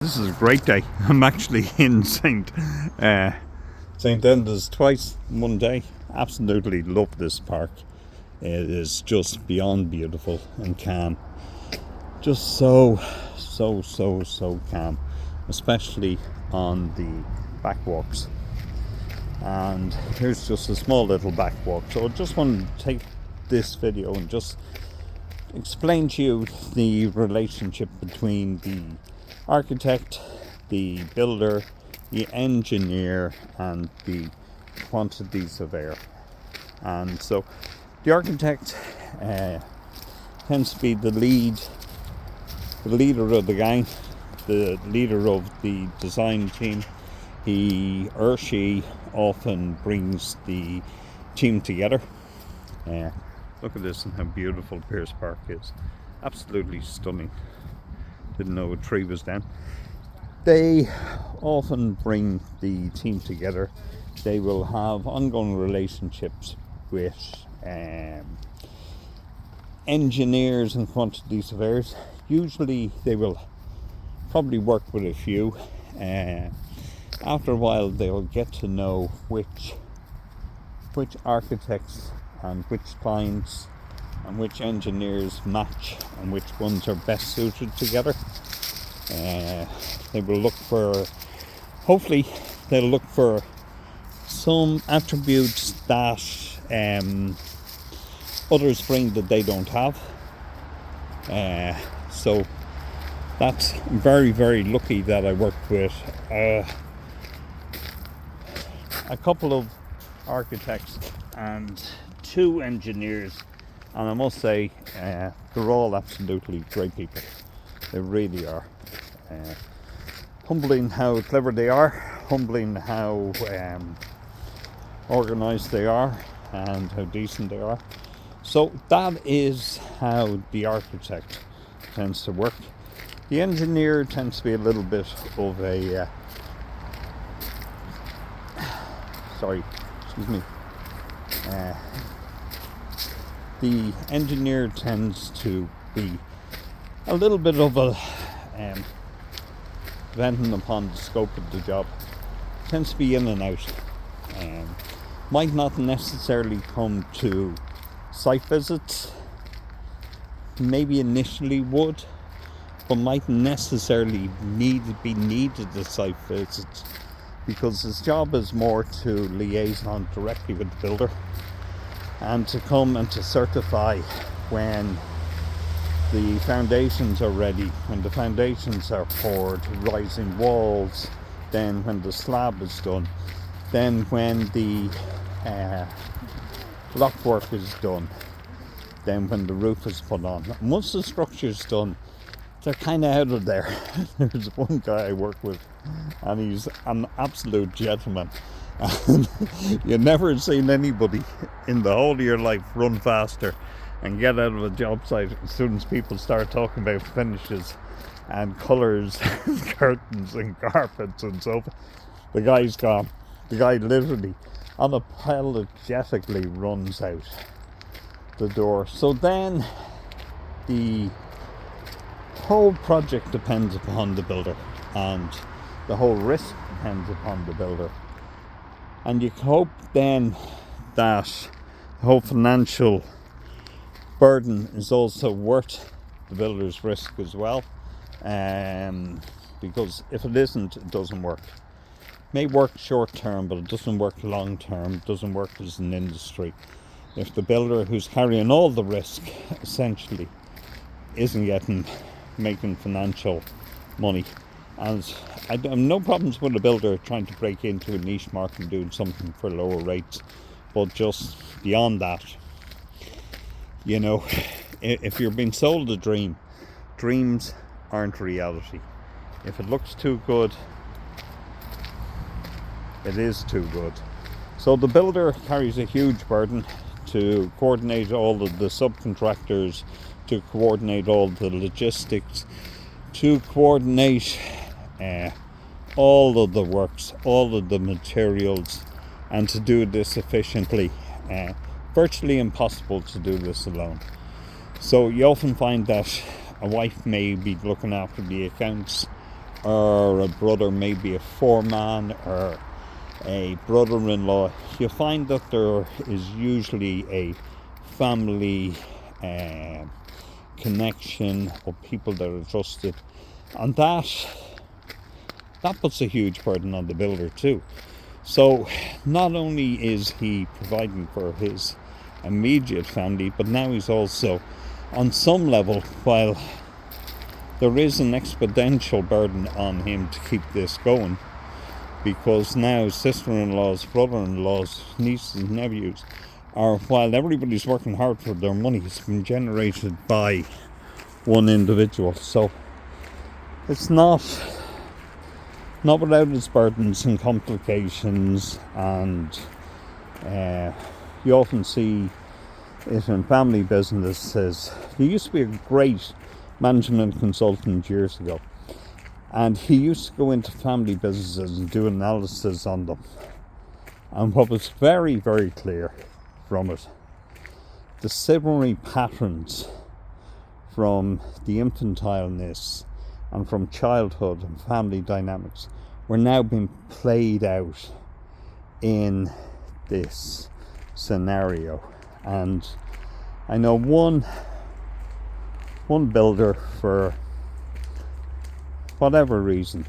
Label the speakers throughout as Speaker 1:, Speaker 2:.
Speaker 1: This is a great day. I'm actually in St. Enda's twice in one day. Absolutely love this park. It is just beyond beautiful and calm. Just so calm, especially on the back walks. And here's just a small little back walk. So I just want to take this video and just explain to you the relationship between the architect, the builder, the engineer, and the quantity surveyor. And so the architect tends to be the leader of the gang, the leader of the design team. He or she often brings the team together. Look at this and how beautiful Pierce Park is. Absolutely stunning. Didn't know a tree was down. They often bring the team together. They will have ongoing relationships with engineers and quantity surveyors. Usually they will probably work with a few. After a while they'll get to know which architects and which clients and which engineers match and which ones are best suited together. They will look for, hopefully they'll look for some attributes that others bring that they don't have. So that's very lucky that I work with a couple of architects and 2 engineers, and I must say they're all absolutely great people. They really are. Humbling how clever they are, humbling how organised they are, and how decent they are. So that is how the architect tends to work. The engineer tends to be a little bit of a the engineer tends to be a little bit of a depending upon the scope of the job, tends to be in and out. Might not necessarily come to site visits, maybe initially would, but might necessarily be needed at site visits, because his job is more to liaison directly with the builder and to come and to certify when the foundations are ready, when the foundations are poured, rising walls, then when the slab is done, then when the block work is done, then when the roof is put on. And once the structure's done, they're kind of out of there. There's one guy I work with and he's an absolute gentleman. And you've never seen anybody in the whole of your life run faster and get out of a job site as soon as people start talking about finishes and colours and curtains and carpets and so forth. The guy's gone. The guy literally unapologetically runs out the door. So then the whole project depends upon the builder, and the whole risk depends upon the builder. And you hope then that the whole financial burden is also worth the builder's risk as well, because if it isn't, it doesn't work. It may work short term, but it doesn't work long term. It doesn't work as an industry if the builder who's carrying all the risk essentially isn't making financial money. And I have no problems with a builder trying to break into a niche market and doing something for lower rates, but just beyond that, you know, if you're being sold a dream, dreams aren't reality. If it looks too good, it is too good. So the builder carries a huge burden to coordinate all of the subcontractors, to coordinate all the logistics, to coordinate all of the works, all of the materials, and to do this efficiently. Virtually impossible to do this alone. So you often find that a wife may be looking after the accounts, or a brother, maybe a foreman, or a brother-in-law, you find that there is usually a family connection of people that are trusted, and that puts a huge burden on the builder too. So not only is he providing for his immediate family, but now he's also, on some level, while there is an exponential burden on him to keep this going, because now sister-in-laws, brother-in-laws, nieces and nephews are, while everybody's working hard for their money, it's been generated by one individual. So it's not without its burdens and complications, and you often see it in family businesses. There used to be a great management consultant years ago, and he used to go into family businesses and do analysis on them. And what was very, very clear from it, the similar patterns from the infantileness and from childhood and family dynamics were now being played out in this scenario. And I know one builder, for whatever reason,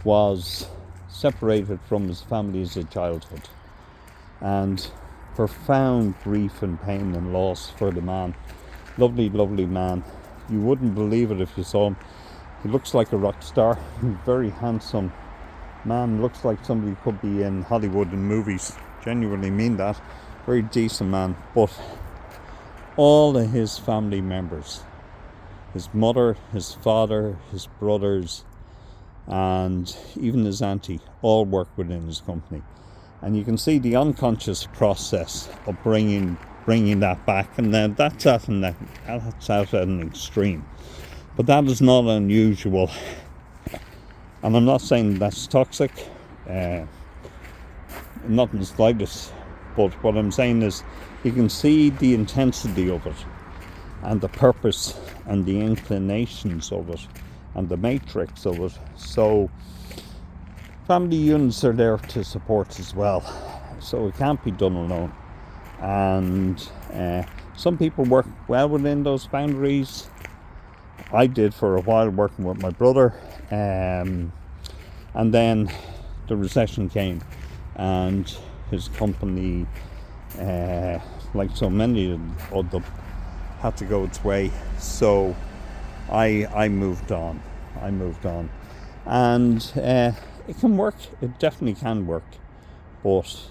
Speaker 1: was separated from his family as a childhood, and profound grief and pain and loss for the man. Lovely, lovely man. You wouldn't believe it if you saw him. He looks like a rock star. Very handsome man. Looks like somebody could be in Hollywood in movies. Genuinely mean that. Very decent man. But all of his family members, his mother, his father, his brothers, and even his auntie, all work within his company. And you can see the unconscious process of bringing that back, and then that's at an extreme. But that is not unusual, and I'm not saying that's toxic, not in the slightest. But what I'm saying is, you can see the intensity of it, and the purpose, and the inclinations of it, and the matrix of it. So family units are there to support as well, so it can't be done alone. And some people work well within those boundaries. I did for a while, working with my brother, and then the recession came, and his company, like so many of them, had to go its way. So I moved on, and it can work. It definitely can work, but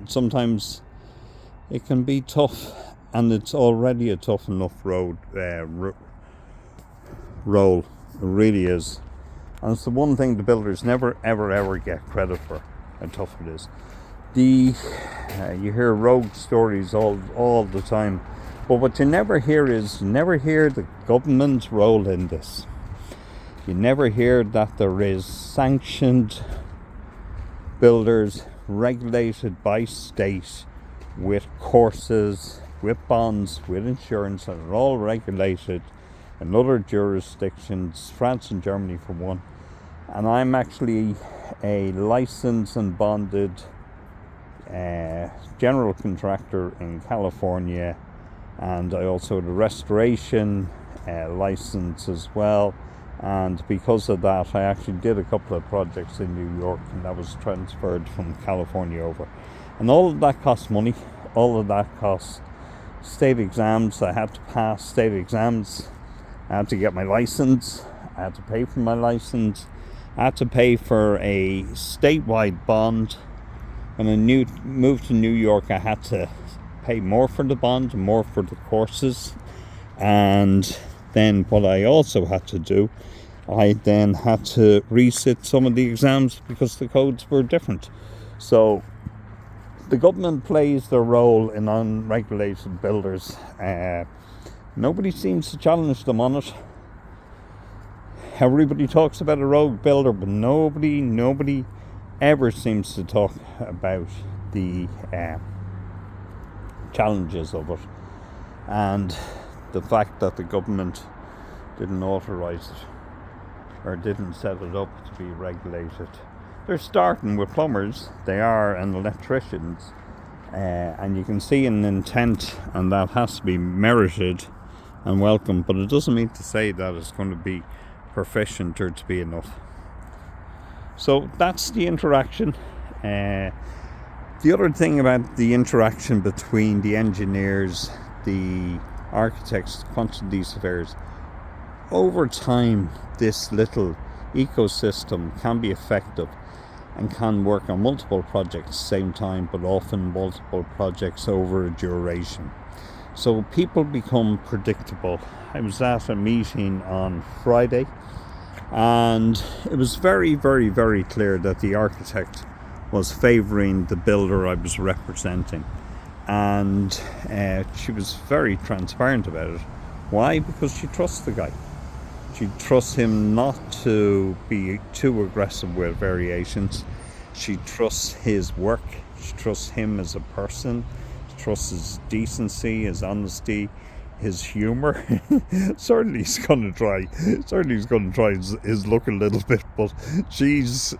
Speaker 1: sometimes it can be tough, and it's already a tough enough role. It really is, and it's the one thing the builders never ever get credit for, how tough it is. You hear rogue stories all the time, but what you never hear is, the government's role in this. You never hear that there is sanctioned builders regulated by state, with courses, with bonds, with insurance, and are all regulated in other jurisdictions, France and Germany for one. And I'm actually a licensed and bonded general contractor in California, and I also had a restoration license as well. And because of that, I actually did a couple of projects in New York, and that was transferred from California over. And all of that costs money. All of that costs state exams. I had to pass state exams. I had to get my license. I had to pay for my license. I had to pay for a statewide bond. When I moved to New York, I had to pay more for the bond, more for the courses. And then what I also had to do, I then had to resit some of the exams because the codes were different. So the government plays their role in unregulated builders. Nobody seems to challenge them on it. Everybody talks about a rogue builder, but nobody ever seems to talk about the challenges of it, and the fact that the government didn't authorize it. or didn't set it up to be regulated. They're starting with plumbers, they are, and electricians, and you can see an intent, and that has to be merited and welcome, but it doesn't mean to say that it's going to be proficient or to be enough. So that's the interaction. The other thing about the interaction between the engineers, the architects, quantity surveyors, over time this little ecosystem can be effective and can work on multiple projects at the same time, but often multiple projects over a duration. So people become predictable. I was at a meeting on Friday, and it was very, very, very clear that the architect was favouring the builder I was representing, and she was very transparent about it. Why? Because she trusts the guy. She trusts him not to be too aggressive with variations. She trusts his work. She trusts him as a person. She trusts his decency, his honesty, his humour. Certainly he's going to try his luck a little bit, but she's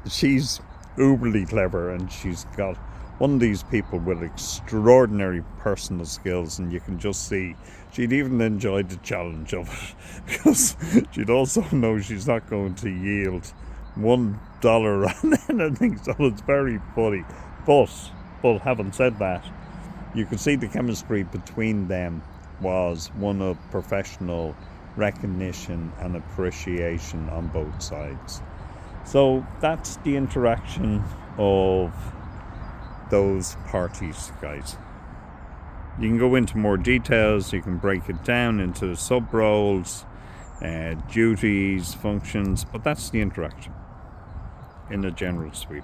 Speaker 1: uberly clever, and she's got one of these people with extraordinary personal skills, and you can just see she'd even enjoyed the challenge of it, because she'd also know she's not going to yield $1 on anything, so it's very funny. But having said that, you can see the chemistry between them was one of professional recognition and appreciation on both sides. So that's the interaction of those parties, guys. You can go into more details, you can break it down into sub roles, duties, functions, but that's the interaction in a general sweep.